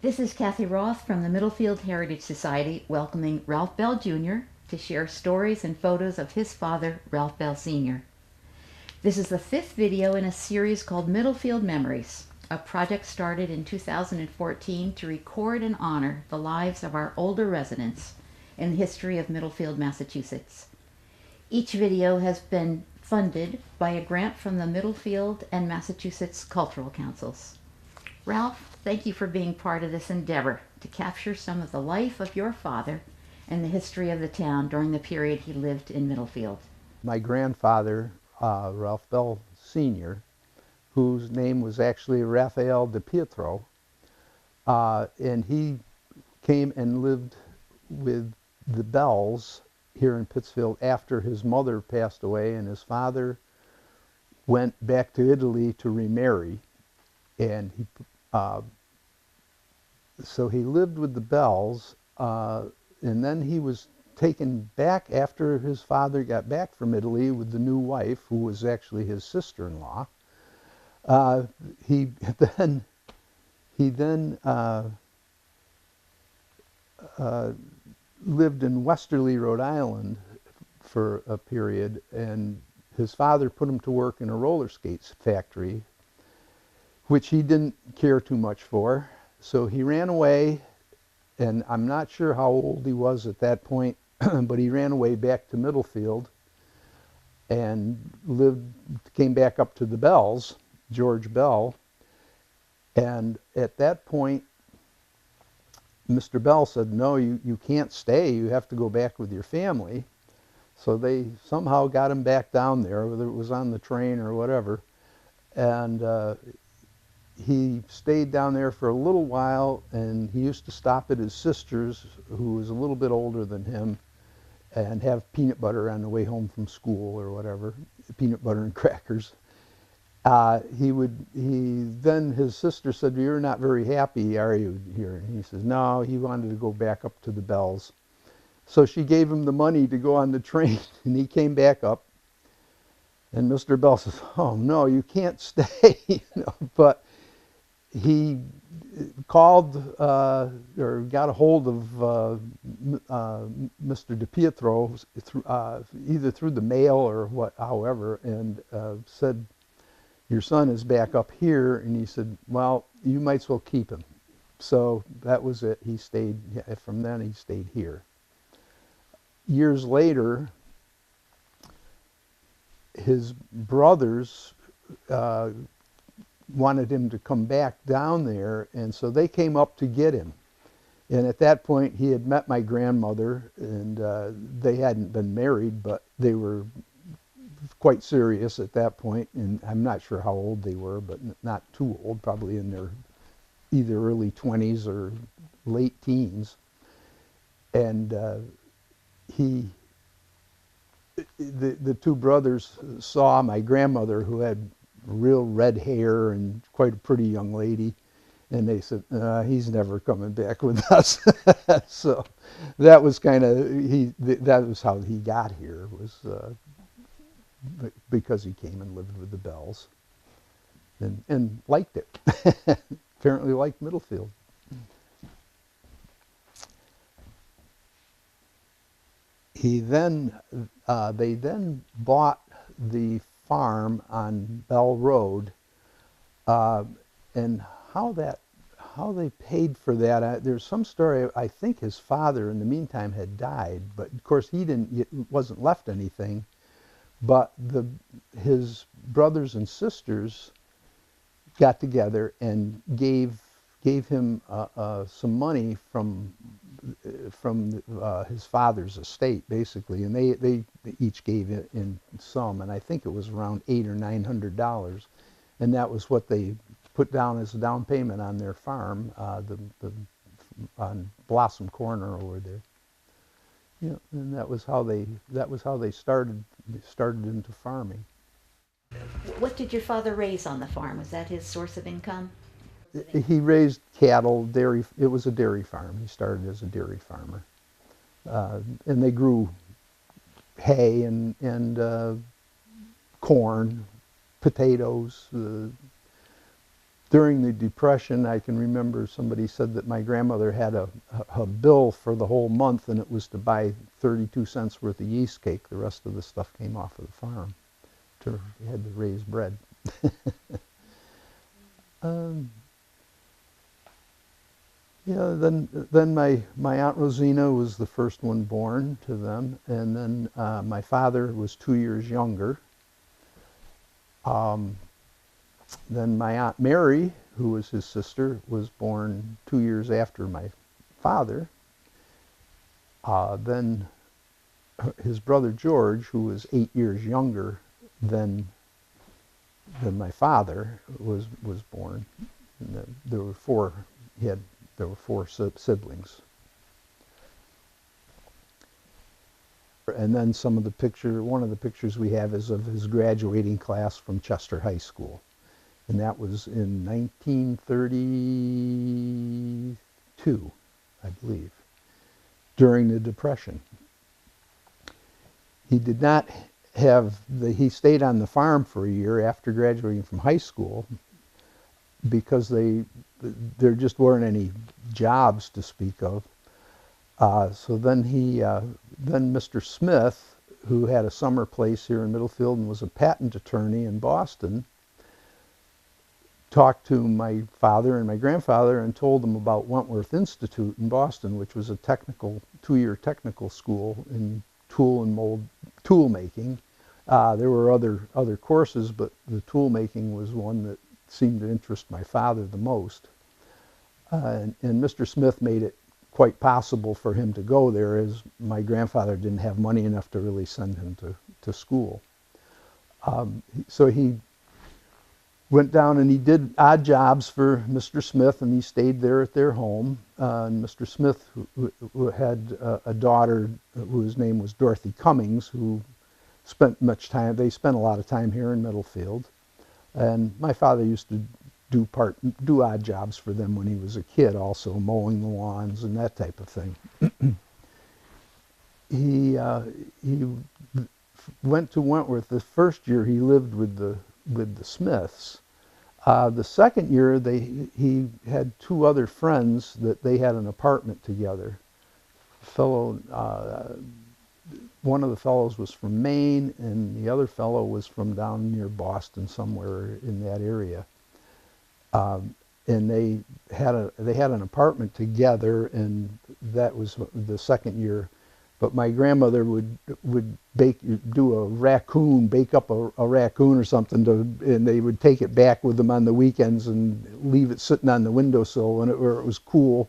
This is Kathy Roth from the Middlefield Heritage Society welcoming Ralph Bell Jr. to share stories and photos of his father, Ralph Bell Sr. This is the 5th video in a series called Middlefield Memories, a project started in 2014 to record and honor the lives of our older residents in the history of Middlefield, Massachusetts. Each video has been funded by a grant from the Middlefield and Massachusetts Cultural Councils. Ralph, thank you for being part of this endeavor to capture some of the life of your father and the history of the town during the period he lived in Middlefield. My grandfather, Ralph Bell Sr., whose name was actually Raphael DiPietro, and he came and lived with the Bells here in Pittsfield after his mother passed away, and his father went back to Italy to remarry, and so he lived with the Bells, and then he was taken back after his father got back from Italy with the new wife, who was actually his sister-in-law. He then lived in Westerly, Rhode Island for a period, and his father put him to work in a roller skates factory, which he didn't care too much for. So he ran away, and I'm not sure how old he was at that point, but he ran away back to Middlefield and came back up to the Bells, George Bell. And at that point, Mr. Bell said, no, you can't stay. You have to go back with your family. So they somehow got him back down there, whether it was on the train or whatever. And he stayed down there for a little while, and he used to stop at his sister's, who was a little bit older than him, and have peanut butter on the way home from school or whatever, peanut butter and crackers. Then his sister said, you're not very happy, are you, here? And he says, no, he wanted to go back up to the Bells. So she gave him the money to go on the train, and he came back up. And Mr. Bell says, oh, no, you can't stay. But he called or got a hold of Mr. DiPietro either through the mail or however, and said, your son is back up here. And he said, well, you might as well keep him. So that was it. He stayed, from then he stayed here. Years later, his brothers wanted him to come back down there, and so they came up to get him. And at that point, he had met my grandmother, and they hadn't been married, but they were quite serious at that point, and I'm not sure how old they were, but not too old, probably in their either early 20s or late teens. And the two brothers saw my grandmother, who had real red hair and quite a pretty young lady, and they said, he's never coming back with us. So that was kind of, that was how he got here, was because he came and lived with the Bells and liked it. Apparently liked Middlefield. They then bought the farm on Bell Road, and how they paid for that. There's some story. I think his father, in the meantime, had died, but of course he wasn't left anything. But his brothers and sisters got together and gave him some money from his father's estate, basically, and they each gave it in some, and I think it was around $800 or $900, and that was what they put down as a down payment on their farm, on Blossom Corner over there. Yeah, and that was how they started into farming. What did your father raise on the farm? Was that his source of income? He raised cattle, dairy. It was a dairy farm. He started as a dairy farmer, and they grew hay and corn, potatoes, during the Depression, I can remember somebody said that my grandmother had a bill for the whole month, and it was to buy 32 cents worth of yeast cake. The rest of the stuff came off of the farm. You had to raise bread. Yeah, then my Aunt Rosina was the first one born to them, and then my father was 2 years younger. Then my Aunt Mary, who was his sister, was born 2 years after my father. Then his brother George, who was 8 years younger than my father, was born. And there were four. There were four siblings. And then one of the pictures we have is of his graduating class from Chester High School. And that was in 1932, I believe, during the Depression. He did not he stayed on the farm for a year after graduating from high school because there just weren't any jobs to speak of. So then then Mr. Smith, who had a summer place here in Middlefield and was a patent attorney in Boston, talked to my father and my grandfather and told them about Wentworth Institute in Boston, which was a two-year technical school in tool and mold tool making. There were other courses, but the tool making was one that seemed to interest my father the most. And Mr. Smith made it quite possible for him to go there, as my grandfather didn't have money enough to really send him to school. So he went down and he did odd jobs for Mr. Smith, and he stayed there at their home. And Mr. Smith who had a daughter whose name was Dorothy Cummings, who they spent a lot of time here in Middlefield. And my father used to do odd jobs for them when he was a kid, also mowing the lawns and that type of thing. He went to Wentworth. The first year he lived with the Smiths. The second year he had two other friends that they had an apartment together. One of the fellows was from Maine, and the other fellow was from down near Boston, somewhere in that area. And they had an apartment together, and that was the second year. But my grandmother would bake up a raccoon or something, and they would take it back with them on the weekends and leave it sitting on the windowsill where it was cool,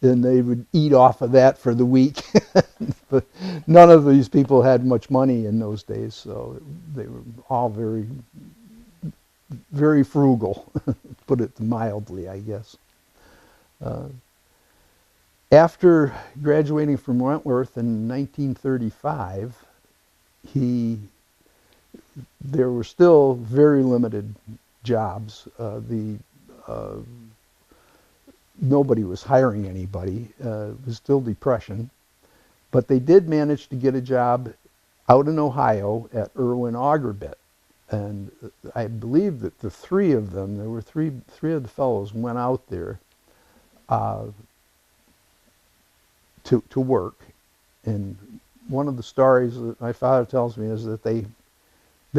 and they would eat off of that for the week. But none of these people had much money in those days, so they were all very, very frugal, put it mildly, I guess. After graduating from Wentworth in 1935, there were still very limited jobs. Nobody was hiring anybody. It was still Depression. But they did manage to get a job out in Ohio at Irwin Auger Bit. And I believe that the three of them, there were three of the fellows went out there to work. And one of the stories that my father tells me is that they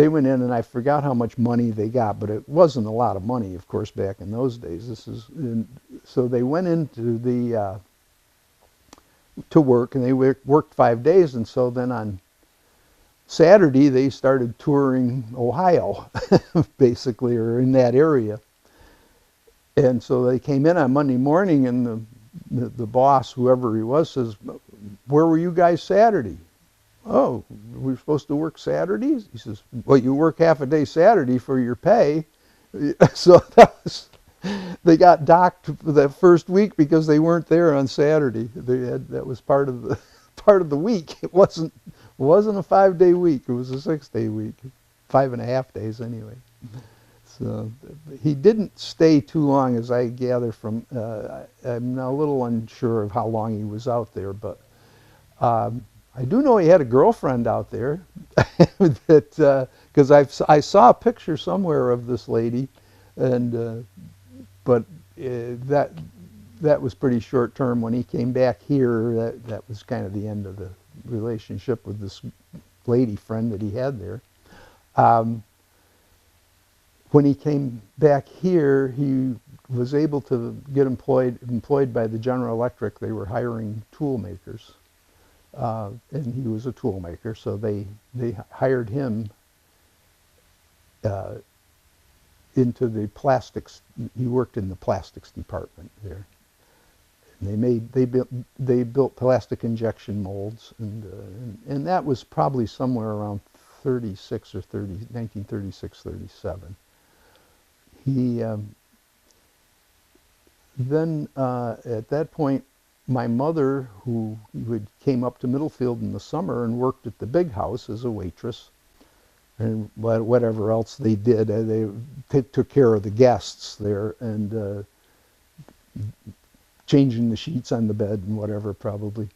went in, and I forgot how much money they got, but it wasn't a lot of money, of course, back in those days. So they went into to work, and they worked 5 days, and so then on Saturday they started touring Ohio, basically, or in that area. And so they came in on Monday morning, and the boss, whoever he was, says, "Where were you guys Saturday?" "Oh, we're supposed to work Saturdays?" He says, "Well, you work half a day Saturday for your pay." So they got docked for that first week because they weren't there on Saturday. That was part of the week. It wasn't a 5-day week. It was a 6-day week, 5.5 days anyway. So he didn't stay too long, as I gather from. I'm a little unsure of how long he was out there, but I do know he had a girlfriend out there. Because I saw a picture somewhere of this lady, and but that was pretty short term. When he came back here, that was kind of the end of the relationship with this lady friend that he had there. When he came back here, he was able to get employed by the General Electric. They were hiring tool makers, and he was a tool maker, so they hired him into the plastics. He worked in the plastics department there. And they built plastic injection molds, and that was probably somewhere around 36 or 1936, 37. He then at that point, my mother, who came up to Middlefield in the summer and worked at the big house as a waitress, and whatever else they did, they took care of the guests there, and changing the sheets on the bed and whatever, probably.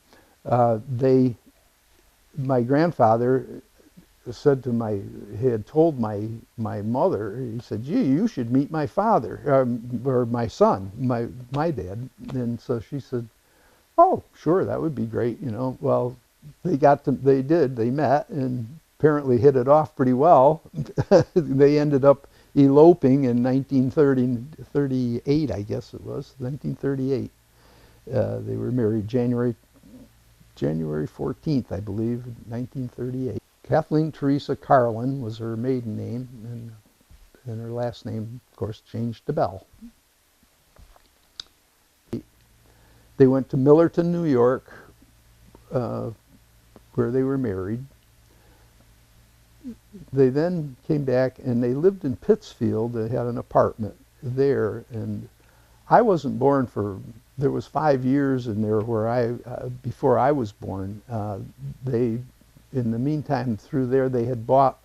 My grandfather he had told my mother, he said, gee, you should meet my father, or my son, my dad. And so she said, oh, sure, that would be great, you know. Well, they met, and apparently hit it off pretty well. They ended up eloping in 1938, I guess it was, 1938. They were married January 14th, I believe, 1938. Kathleen Teresa Carlin was her maiden name, and her last name, of course, changed to Bell. They went to Millerton, New York, where they were married. They then came back and they lived in Pittsfield. They had an apartment there, and I wasn't born there was 5 years in there where before I was born. In the meantime, through there, they had bought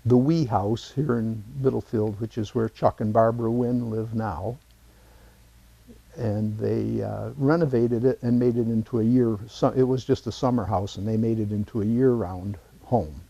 the Wee House here in Middlefield, which is where Chuck and Barbara Wynn live now. And they renovated it and made it into it was just a summer house, and they made it into a year-round home.